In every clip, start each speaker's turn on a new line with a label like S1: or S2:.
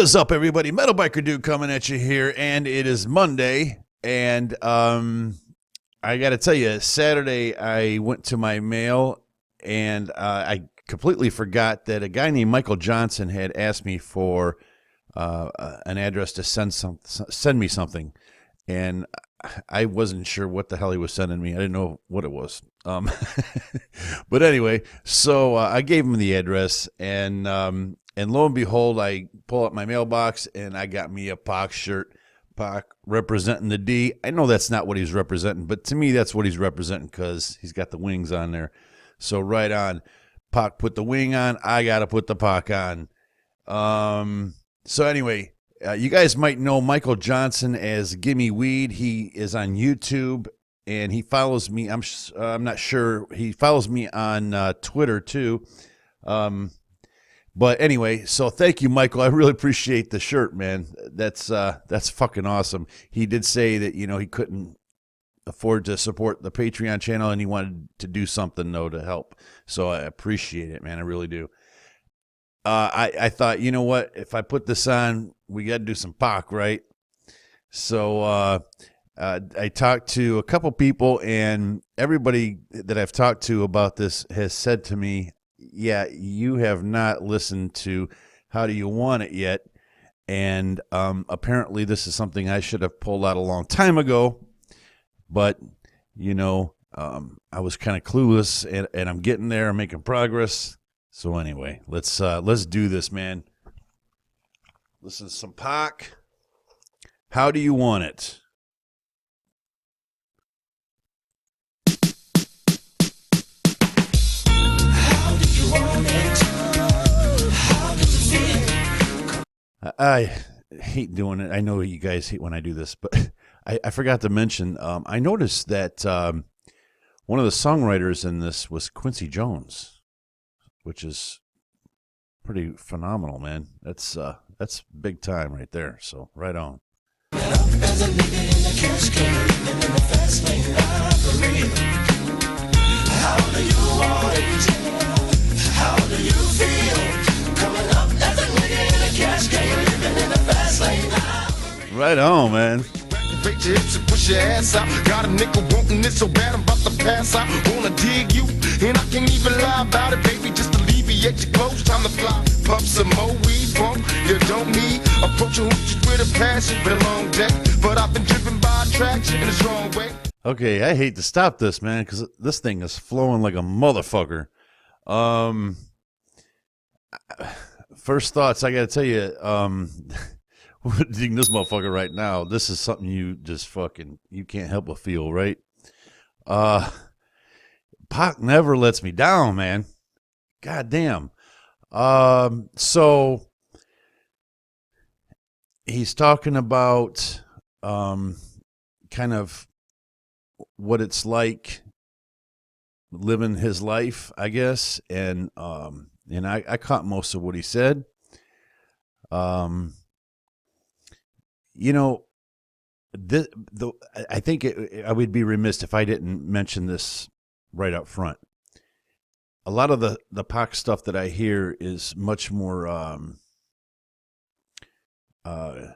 S1: What is up, everybody? Metal Biker Dude coming at you here, and it is Monday. And I got to tell you, Saturday I went to my mail, and I completely forgot that a guy named Michael Johnson had asked me for an address to send me something, and I wasn't sure what the hell he was sending me. I didn't know what it was. But anyway, so I gave him the address, and lo and behold, I pull up my mailbox, and I got me a Pac shirt. Pac representing the D. I know that's not what he's representing, but to me, that's what he's representing because he's got the wings on there. So right on. Pac put the wing on. I got to put the Pac on. So anyway, you guys might know Michael Johnson as Gimme Weed. He is on YouTube, and he follows me. I'm not sure. He follows me on Twitter, too. But anyway, so thank you, Michael. I really appreciate the shirt, man. That's fucking awesome. He did say that, he couldn't afford to support the Patreon channel, and he wanted to do something, though, to help. So I appreciate it, man. I really do. I thought, you know what? If I put this on, we got to do some Pac, right? So I talked to a couple people, and everybody that I've talked to about this has said to me, yeah, you have not listened to How Do You Want It yet. And apparently this is something I should have pulled out a long time ago. But, I was kind of clueless, and I'm getting there. I'm making progress. So anyway, let's do this, man. Listen to some Pac. How Do You Want It? I hate doing it. I know you guys hate when I do this, but I forgot to mention, I noticed that one of the songwriters in this was Quincy Jones, which is pretty phenomenal, man. That's big time right there. So right on. Right on, man.
S2: Push your ass out. Got a nickel wanting it so bad I'm about to pass out. Wanna dig you, and I can't even lie about it, baby. Just alleviate your clothes, time to fly. Puff some more weed, bump. You don't need approach your hoochies with a passion. Been a long day, but I've been driven by attraction in a strong way.
S1: Okay, I hate to stop this, man, because this thing is flowing like a motherfucker. First thoughts, I got to tell you, we're digging this motherfucker right now. This is something you just you can't help but feel, right? Pac never lets me down, man. God damn. So he's talking about kind of what it's like living his life, I guess, and I caught most of what he said. I think I would be remiss if I didn't mention this right up front. A lot of the Pac stuff that I hear is much more ghetto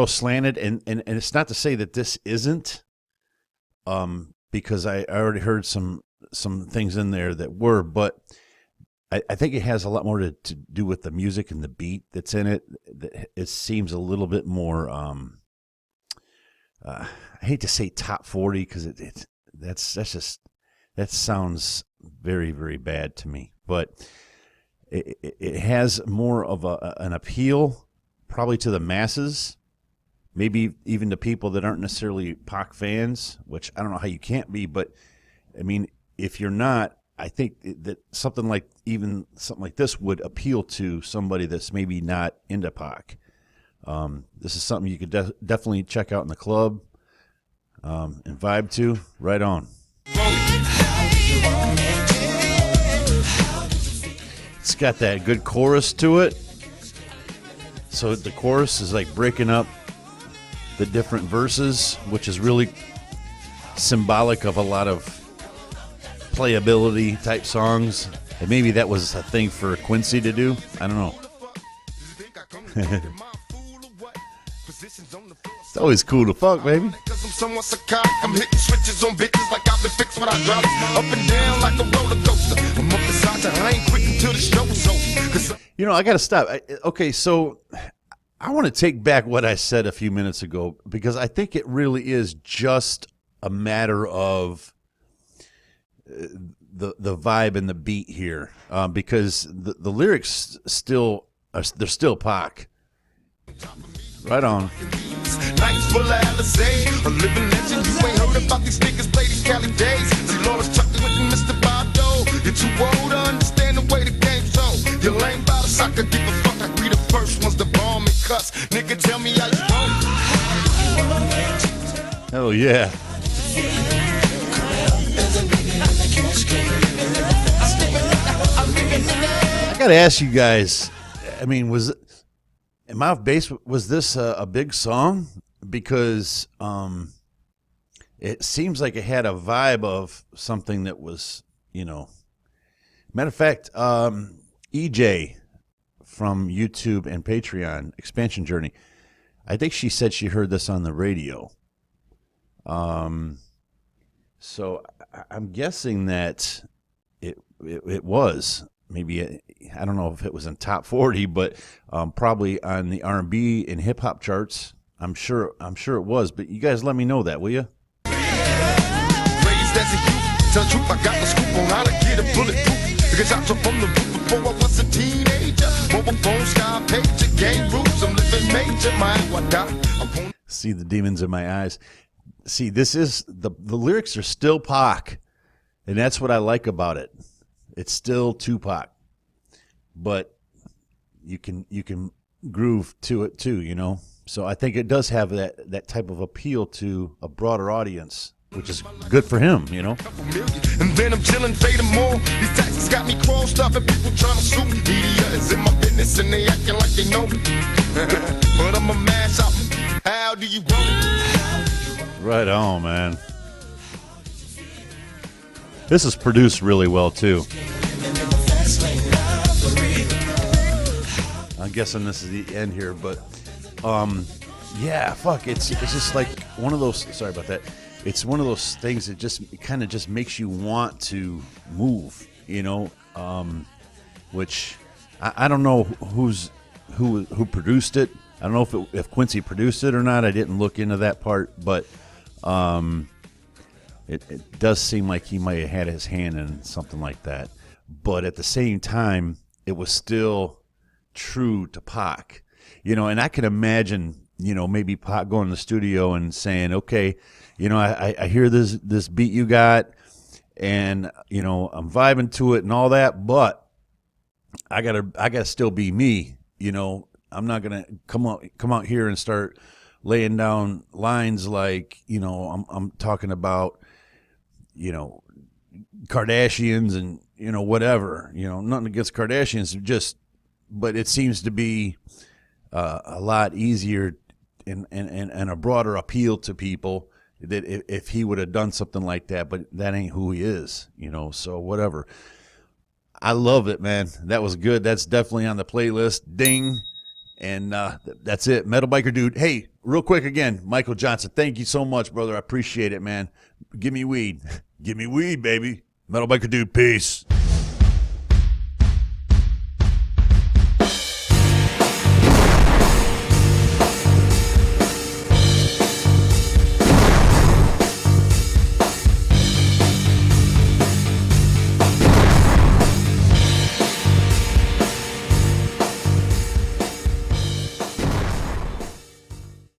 S1: slanted, and it's not to say that this isn't, because I already heard some things in there that were, but I think it has a lot more to do with the music and the beat that's in it. It seems a little bit more, I hate to say top 40 because that sounds very, very bad to me. But it has more of an appeal probably to the masses, maybe even to people that aren't necessarily Pac fans, which I don't know how you can't be. But, I mean, if you're not, I think that something like this would appeal to somebody that's maybe not into Pac. This is something you could definitely check out in the club and vibe to. Right on. It's got that good chorus to it. So the chorus is like breaking up the different verses, which is really symbolic of a lot of playability type songs. And maybe that was a thing for Quincy to do. I don't know. It's always cool to fuck, baby.
S2: Cause I'm somewhat psychotic. I'm hitting switches on bitches like I've been fixed with hydraulics. Up and down like a roller coaster. I'm up beside you, I ain't quit until the show's over. 'Cause
S1: You know, I got to stop. Okay, so I want to take back what I said a few minutes ago because I think it really is just a matter of the vibe and the beat here, because the lyrics still they're still Pac. Right on.
S2: nights full of Alizé, a living legend. You ain't heard about these niggas play these Cali days. See Laura's chucking with Mr. Bado. You're too old to understand the way the game's on. You're lame by the soccer, give a fuck. I be the first ones to bomb and cuss. Nigga, tell me how you want.
S1: Hell yeah. I gotta ask you guys, I mean, Am I Off Base, was this a big song? Because it seems like it had a vibe of something that was, matter of fact, EJ from YouTube and Patreon, Expansion Journey, I think she said she heard this on the radio. So I'm guessing that it was. Maybe I don't know if it was in top 40, but probably on the R&B and hip hop charts. I'm sure it was. But you guys let me know that, will you?
S2: Raised as a youth, tell the truth, I got the scoop on how to get a bulletproof. Because I took from the roof before I was a teenager. Mobile phone, sky pager, game rules. I'm living major, my I die.
S1: See the demons in my eyes. See, this is the lyrics are still Pac, and that's what I like about it. It's still Tupac, but you can groove to it too, So I think it does have that type of appeal to a broader audience, which is good for him,
S2: And then I'm chilling, fading more. These taxes got me crossed up and people trying to sue me. Media is in my business and they acting like they know me. But I'm a mash out. How do you want it?
S1: Right on, man. This is produced really well, too. I'm guessing this is the end here, but yeah, fuck. It's just like one of those. Sorry about that. It's one of those things that it kind of just makes you want to move, which I don't know who produced it. I don't know if Quincy produced it or not. I didn't look into that part, but it does seem like he might have had his hand in something like that. But at the same time, it was still true to Pac, and I can imagine, maybe Pac going to the studio and saying, okay, I hear this beat you got, and, I'm vibing to it and all that, but I gotta still be me, I'm not gonna come out here and start laying down lines like, I'm talking about, Kardashians and, whatever, nothing against Kardashians, but it seems to be a lot easier and a broader appeal to people that if he would have done something like that, but that ain't who he is, so whatever. I love it, man. That was good. That's definitely on the playlist. Ding. And that's it. Metal Biker Dude. Hey, real quick again, Michael Johnson, thank you so much, brother. I appreciate it, man. Give me weed. Give me weed, baby. Metal Biker Dude, peace.